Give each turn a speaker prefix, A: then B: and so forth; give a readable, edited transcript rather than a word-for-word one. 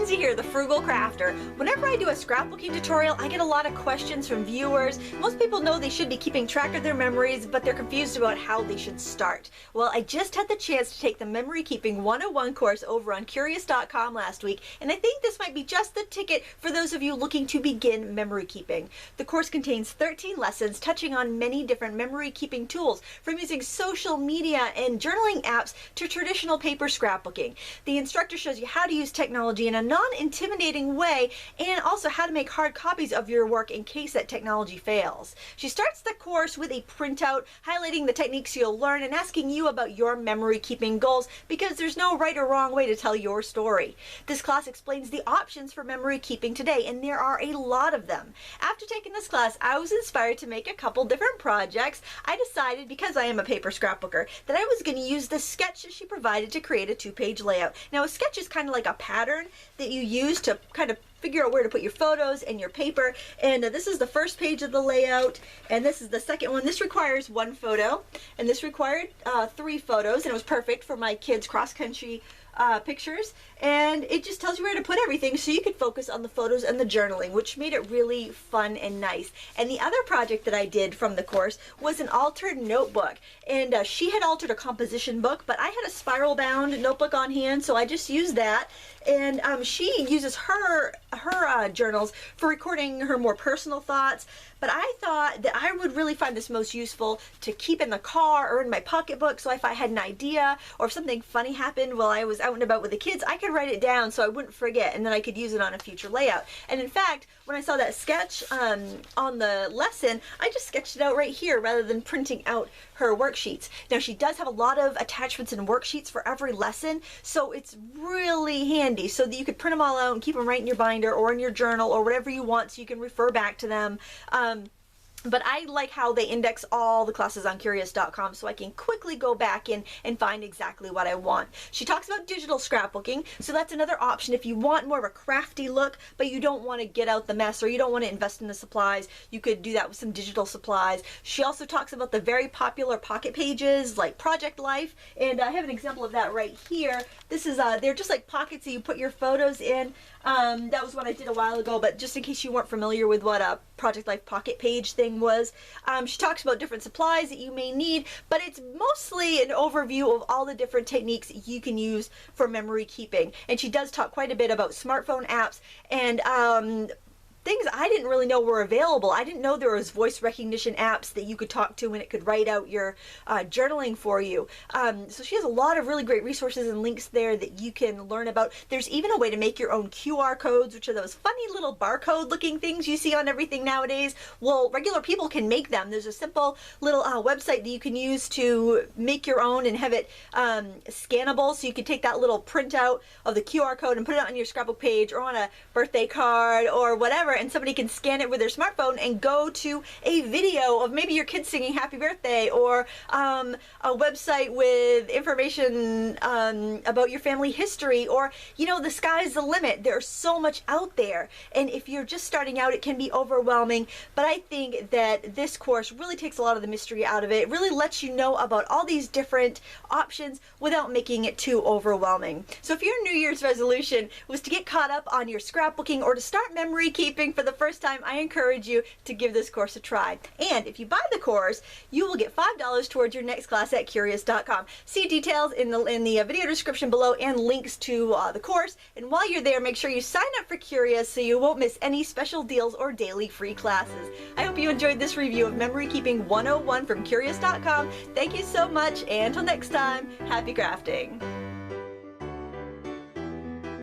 A: Lindsay here, the Frugal Crafter. Whenever I do a scrapbooking tutorial, I get a lot of questions from viewers. Most people know they should be keeping track of their memories, but they're confused about how they should start. Well, I just had the chance to take the Memory Keeping 101 course over on Curious.com last week, and I think this might be just the ticket for those of you looking to begin memory keeping. The course contains 13 lessons touching on many different memory keeping tools, from using social media and journaling apps to traditional paper scrapbooking. The instructor shows you how to use technology in a non-intimidating way, and also how to make hard copies of your work in case that technology fails. She starts the course with a printout highlighting the techniques you'll learn and asking you about your memory keeping goals, because there's no right or wrong way to tell your story. This class explains the options for memory keeping today, and there are a lot of them. After taking this class, I was inspired to make a couple different projects. I decided, because I am a paper scrapbooker, that I was going to use the sketches she provided to create a two-page layout. Now, a sketch is kind of like a pattern that you use to kind of figure out where to put your photos and your paper, and this is the first page of the layout, and this is the second one. This requires one photo, and this required 3 photos, and it was perfect for my kids' cross-country pictures, and it just tells you where to put everything so you could focus on the photos and the journaling, which made it really fun and nice. And the other project that I did from the course was an altered notebook, and she had altered a composition book, but I had a spiral bound notebook on hand, so I just used that. And she uses her journals for recording her more personal thoughts, but I thought that I would really find this most useful to keep in the car or in my pocketbook, so if I had an idea or if something funny happened while I was out and about with the kids, I could write it down so I wouldn't forget, and then I could use it on a future layout. And in fact, when I saw that sketch on the lesson, I just sketched it out right here rather than printing out her worksheets. Now, she does have a lot of attachments and worksheets for every lesson, so it's really handy so that you could print them all out and keep them right in your binder or in your journal or whatever you want, so you can refer back to them. But I like how they index all the classes on Curious.com, so I can quickly go back in and find exactly what I want. She talks about digital scrapbooking, so that's another option if you want more of a crafty look, but you don't want to get out the mess or you don't want to invest in the supplies. You could do that with some digital supplies. She also talks about the very popular pocket pages like Project Life, and I have an example of that right here. This is they're just like pockets that you put your photos in. That was what I did a while ago, but just in case you weren't familiar with what a Project Life pocket page thing was, she talks about different supplies that you may need, but it's mostly an overview of all the different techniques you can use for memory keeping. And she does talk quite a bit about smartphone apps and things I didn't really know were available. I didn't know there was voice recognition apps that you could talk to and it could write out your journaling for you. So she has a lot of really great resources and links there that you can learn about. There's even a way to make your own QR codes, which are those funny little barcode looking things you see on everything nowadays. Well, regular people can make them. There's a simple little website that you can use to make your own and have it scannable, so you can take that little printout of the QR code and put it on your scrapbook page or on a birthday card or whatever, and somebody can scan it with their smartphone and go to a video of maybe your kids singing happy birthday, or a website with information about your family history, or, you know, the sky's the limit. There's so much out there, and if you're just starting out, it can be overwhelming, but I think that this course really takes a lot of the mystery out of it. It really lets you know about all these different options without making it too overwhelming. So if your New Year's resolution was to get caught up on your scrapbooking or to start memory keeping for the first time, I encourage you to give this course a try. And if you buy the course, you will get $5 towards your next class at Curious.com. See details in the video description below and links to the course. And while you're there, make sure you sign up for Curious so you won't miss any special deals or daily free classes. I hope you enjoyed this review of Memory Keeping 101 from Curious.com. Thank you so much, and until next time, happy crafting.